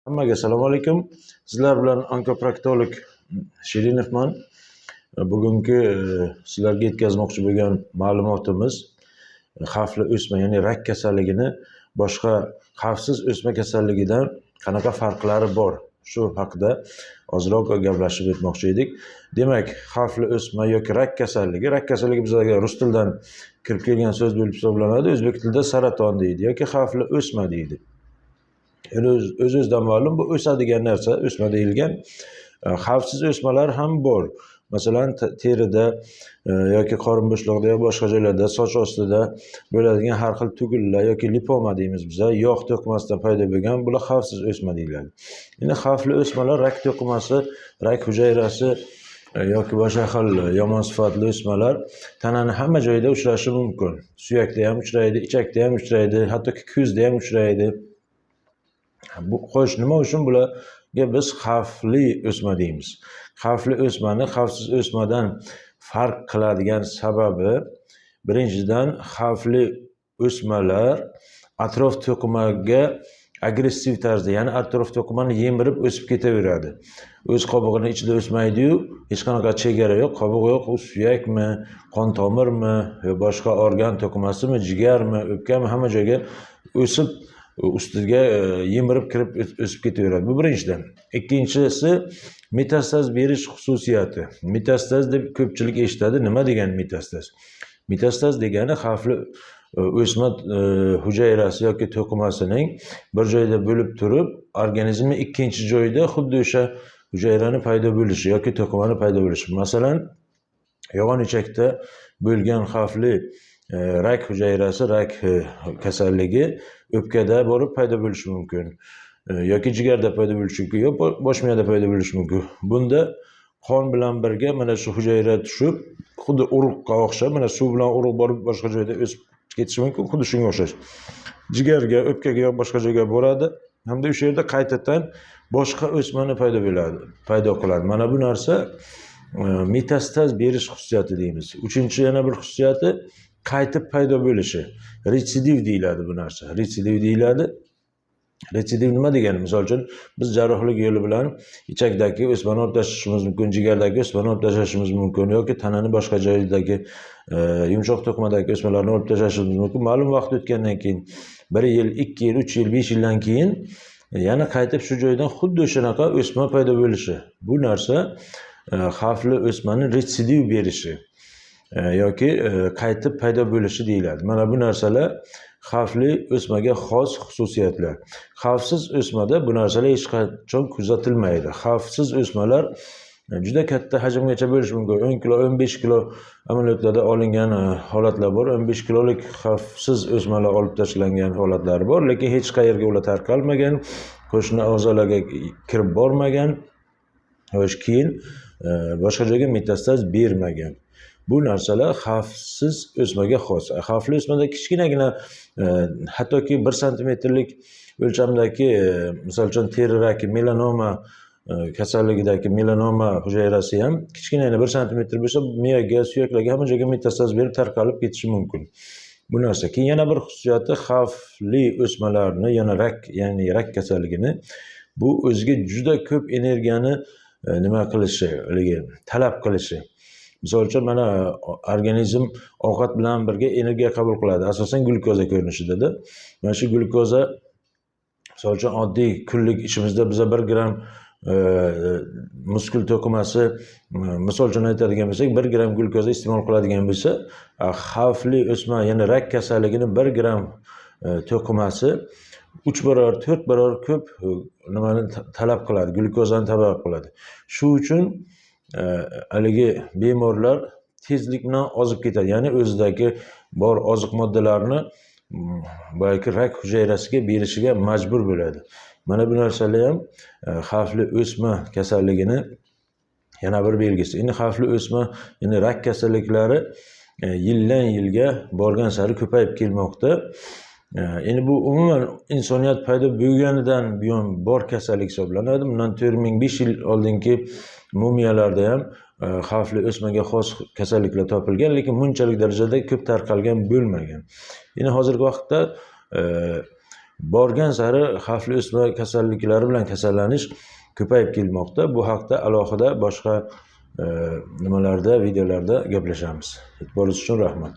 Hammaga assalomu alaykum. Sizlar bilan onkoproktolog Shirinovman. Bugungi sizlarga yetkazmoqchi bo'lgan ma'lumotimiz xavfli o'sma, ya'ni rak kasalligini boshqa xavfsiz o'sma kasalligidan qanaqa farqlari bor? Shu haqida ozroq gaplashib o'tmoqchi edik. Demak, xavfli o'sma yoki rak kasalligi bizga rus tilidan kirib kelgan so'z bo'lib hisoblanadi. O'zbek tilida saraton deydi yoki xavfli o'sma deydi. O'z-o'zidan ma'lum, bu o'sadigan narsa, o'sma deyilgan. Xavfsiz o'smalar ham bor. Masalan, terida yoki qorin bo'shlig'ida yoki boshqa joylarda, soch ostida bo'ladigan har xil tugullar yoki lipoma deymiz biz, yog' to'qimasidan paydo bo'lgan, bular xavfsiz o'sma deyiladi. Endi xavfli o'smalar rak to'qimasi, rak hujayrasi yoki boshqa xil yomon sifatli o'smalar tanani hamma joyida uchrashi mumkin. Suyakda ham uchraydi, ichakda ham uchraydi, hattoki ko'zda ham uchraydi. Bu xo'sh, nima uchun bularga biz xavfli o'sma deymiz? Xavfli o'smani xavfsiz o'smadan farq qiladigan sababi, birinchidan, xavfli o'smalar atrof to'qimaga agressiv tarzda, ya'ni atrof to'qimani yemirib o'sib ketaveradi. O'z qobig'ini ichida o'smaydi-yu, hech qanaqa chegara yo'q, qobiq yo'q, u suyakmi, qon tomirmi, boshqa organ to'qimasimi, jigarmi, o'pkami, hamma joyga o'sib ustiga yemirib kirib o'sib ketaveradi. Bu birinchidan. Ikkinchisi, metastaz berish xususiyati. Metastaz deb ko'pchilik eshitadi. Nima degani metastaz? Metastaz degani xavfli o'sma hujayrasi yoki to'qimasining bir joyda bo'lib turib, organizmning ikkinchi joyida xuddi o'sha hujayrani paydo bo'lishi yoki to'qimani paydo bo'lishi. Masalan, yo'g'on ichakda bo'lgan xavfli rak hujayrasi, rak kasalligi o'pkada borib paydo bo'lishi mumkin yoki jigarda paydo bo'lishi mumkin yoki bosh miyada paydo bo'lishi mumkin. Bunda qon bilan birga mana shu hujayra tushib, xuddi urug'ga o'xshab, mana suv bilan urug' borib boshqa joyda o'sib ketishi mumkin, xuddi shunga o'xshash. Jigarga, o'pkaga yoki boshqa joyga boradi hamda o'sha yerda qaytadan boshqa o'smani paydo qiladi. Mana bu narsa metastaz berish xususiyati deymiz. Uchinchi yana bir xususiyati qaytib paydo bo'lishi. Retsidiv deyiladi bu narsa. Retsidiv deyiladi. Retsidiv nima degani? Misol uchun, biz jarrohlik yo'li bilan ichakdagi o'smani olib tashlashimiz mumkin, jigardagi o'smani olib tashlashimiz mumkin yoki tanani boshqa joyidagi yumshoq to'qimadagi o'smalarni olib tashlashimiz mumkin. Ma'lum vaqt o'tgandan keyin, 1 yil, 2 yil, 3 yil, 5 yildan keyin yana qaytib shu joydan xuddi o'shanaqa o'sma paydo bo'lishi. Bu narsa xavfli o'smaning retsidiv berishi yoki qaytib paydo bo'lishi deyiladi. Mana bu narsalar xavfli o'smaga xos xususiyatlar. Xavfsiz o'smada bu narsalar hech qachon kuzatilmaydi. Xavfsiz o'smalar juda katta hajmgacha bo'lishi mumkin. 10 kilo, 15 kilo amaliyotlarda olingan holatlar bor. 15 kilolik xavfsiz o'smalar olib tashlangan holatlari bor, lekin hech qayerga ular tarqalmagan, qo'shni a'zolarga kirib bormagan va keyin boshqa joyga metastaz bermagan. Bu narsalar xavfsiz o'smaga xos. Xavfli o'smada kichkinagina, hattoki 1 santimetrlik o'lchamdagi, misol uchun teri raki, melanoma kasalligidagi melanoma hujayrasi ham kichkinagina 1 santimetr bo'lsa, miyaga, suyaklarga, hamma joyga metastaz berib tarqalib ketishi mumkin. Bu narsa. Keyin yana bir xususiyati xavfli o'smalarni, yana rak, ya'ni rak kasalligini bu o'ziga juda ko'p energiyani nima qilishi, talab qilishi. Misol uchun, mana organizm ovqat bilan birga energiya qabul qiladi. Asosan glyukoza ko'rinishida. Mana shu glyukoza, misol uchun oddiy kunlik ishimizda biza 1 gram muskul to'qimasi, misol uchun aytadigan bo'lsak, 1 gram glyukoza iste'mol qiladigan bo'lsa, xavfli o'sma, ya'ni rak kasalligining 1 gram to'qimasi 3 barobar, 4 barobar ko'p nimani talab qiladi, glyukozani talab qiladi. Shu uchun haligi bemorlar tezlik bilan ozib ketadi. Ya'ni o'zidagi bor oziq moddalarni balki rak hujayrasiga berishiga majbur bo'ladi. Mana bu narsalar ham xavfli o'sma kasalligini yana bir belgisi. Endi xavfli o'sma, ya'ni rak kasalliklari yildan yilga borgan sari ko'payib kelmoqda. Endi bu umuman insoniyat paydo bo'lganidan buyon bor kasallik hisoblanadi. Bundan 4000-5 yil oldingi mumiyalarda ham xavfli o'smaga xos kasalliklar topilgan, lekin bunchalik darajada ko'p tarqalgan bo'lmagan. Endi hozirgi vaqtda borgan sari xavfli o'sma kasalliklari bilan kasallanish ko'payib kelmoqda. Bu haqda alohida boshqa nimalarda, videolarda gaplashamiz. E'tiboringiz uchun rahmat.